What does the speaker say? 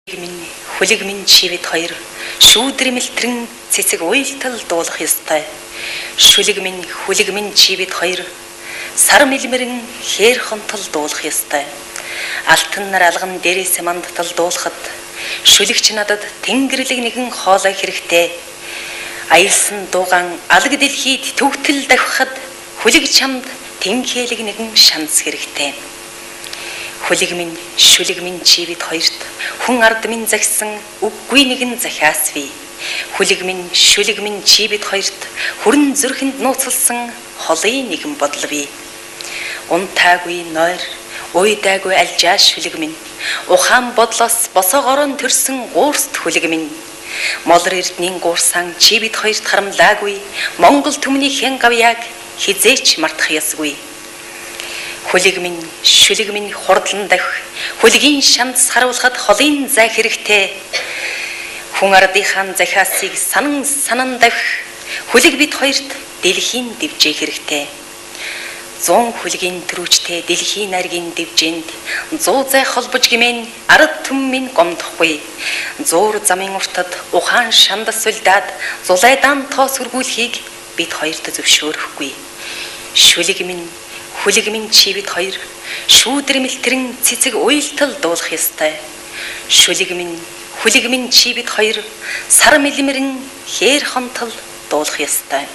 Хүлэг минь чи бид хоёр шүүдрэ мэлтрэн цэцэг уйлтал дуулах ёстой. Хүлэг минь чи бид хоёр сар мэлмэрэн хээр хонтол дуулах ёстой. Алтан нар алган дээрээс мандтал дуулахад шүлэгч надад тэнгэрлэг нэгэн хоолой хэрэгтэй. Аялсан дууган алг дэлхийд төвтөл давхихад хүлэг чамд тэнхээлэг нэгэн шанс хэрэгтэй. Хүлэг минь чи бид хоёрт хүн ард минь загсан үггүй нэгэн захиас бий. Хүлэг минь чи бид хоёрт хүрэн зүрхэнд нууцлсан холын нэгэн бодол бий. Унтаагүй нойр, уйдаагүй алжааш хүлэг минь. Ухаан бодлоос босоогорон төрсөн гуурст хүлэг минь. Молор эрдний гуурсан чи бид хоёрт харамлаагүй. Монгол түмний хэн гавьяаг хизээч мартах ёсгүй. Хүлэг минь хурдлан давх, хүлгийн шанс харуулхад холын зай хэрэгтэй. Хүн ардынхаа захиасыг санан давх, хүлэг бид хоёрт дэлхийн дэвжээ хэрэгтэй. 100 хүлгийн төрүүчтэй дэлхийн наргийн дэвжээнд 100 зай холбож гимэн ард түм минь гомдохгүй. Зуур замын уртад ухаан шандас сүлдаад зулайдаан тоос хөргүүлэхийг бид хоёрт зөвшөөрөхгүй. Хүлэг минь чи бид хоёр шүүдрэ мэлтрэн цэцэг уйлтал дуулах ёстой. Хүлэг минь чи бид хоёр сар мэлмэрэн хээр хонтол дуулах ёстой.